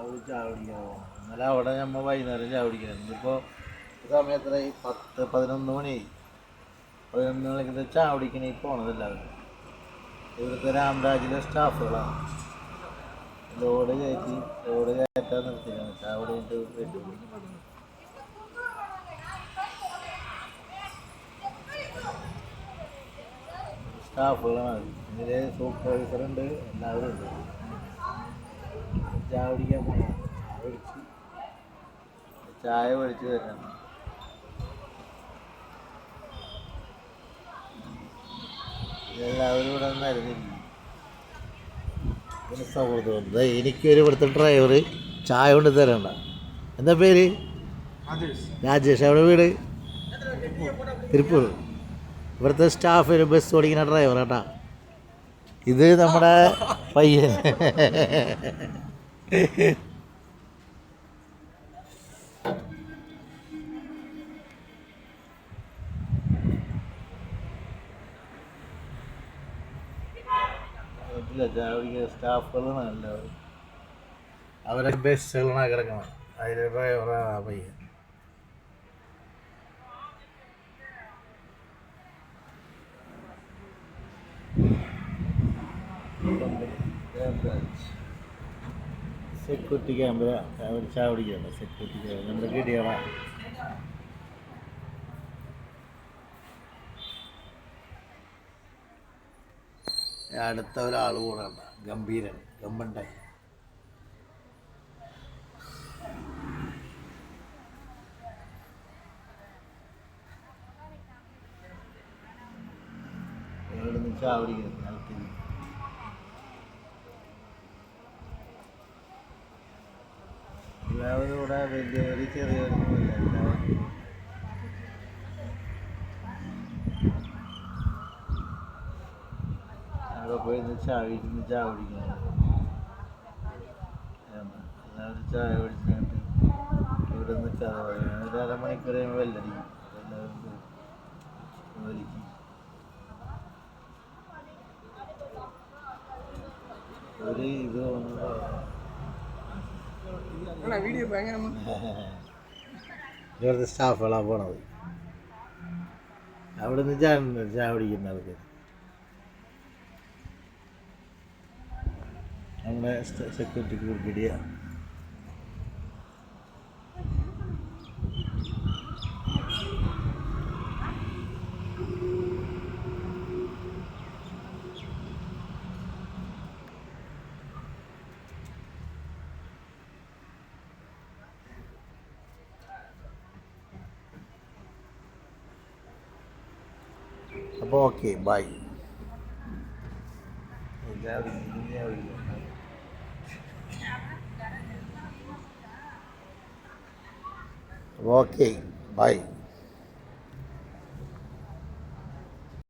അവിടെ ചായ കുടിക്കാൻ ഇന്നലെ അവിടെ നമ്മൾ വൈകുന്നേരം ചായ കുടിക്കണം. ഇന്നിപ്പോൾ സമയത്ര 10-11 മണിയായി. 11 മണിക്ക് ചായ കുടിക്കണേ പോണതെല്ലാവരും. ഇവിടുത്തെ രാംരാജിലെ സ്റ്റാഫുകളാണ്. ലോഡ് കയറ്റാൻ നിർത്തിയാണ് ചായ കുടിയിട്ട് വീട്ടിൽ പോയി. സ്റ്റാഫുകളാണ്. ഇതിലെ സൂപ്പർവൈസറുണ്ട്, എല്ലാവരും ഉണ്ട്. ചായ കുടിക്കാൻ പോകണം. ചായ മേടിച്ച് തരണം. എല്ലാവരും ഇവിടെ നിന്നായിരുന്നില്ല. പിന്നെ സൗഹൃദമുണ്ട്. എനിക്കൊരു ഇവിടുത്തെ ഡ്രൈവർ ചായ കൊണ്ട് തരണ്ട. എന്താ പേര്? രാജേഷ്. എവിടെ വീട്? തിരുപ്പൂർ. ഇവിടുത്തെ സ്റ്റാഫിന് ബസ് ഓടിക്കുന്ന ഡ്രൈവർ കേട്ടാ. ഇത് നമ്മുടെ പയ്യൻ. സ്റ്റാഫുകളാണ് എല്ലാവരും. അവരെ ബസ്സുകളാണ് കിടക്കണം. അതിൽ ഡ്രൈവറാണ് പയ്യൻ. സെക്യൂരിറ്റി ക്യാമറ ചായ കുടിക്കുകയാണ്. സെക്യൂരിറ്റി ക്യാമറ നമ്മുടെ ഗഡിയാണ്. അടുത്ത ഒരാൾ കൂടെ ഉണ്ട്, ഗംഭീരൻ, ഗമ്പണ്ടായി. ഇവിടെ നിന്ന് ചായ കുടിക്കുന്നത് നിലത്തിൽ. എല്ലാവരും ഇവിടെ വലിയവര് ചെറിയവരൊന്നുമില്ല. എല്ലാവരും അവിടെ പോയി ചായ കുടിക്കുന്നത്. എല്ലാവരും ചായ കുടിച്ചിട്ട് ഇവിടെ നിന്ന് കഥ പറയുന്നത്. ഒരു അരമണിക്കൂർ കഴിയുമ്പോൾ വെല്ലടിക്കും. എല്ലാവരും ജോലിക്ക് ഒരു ഇത് ഇവിടുത്തെ സ്റ്റാഫുകളാണ് പോണത്. അവിടെ നിന്ന് ചായ കുടിക്കുന്ന ആൾക്ക് നമ്മുടെ സെക്യൂരിറ്റിക്ക് കൊടുക്കിടിയാണ്. അപ്പോൾ ഓക്കെ, ബൈ. Okay, by.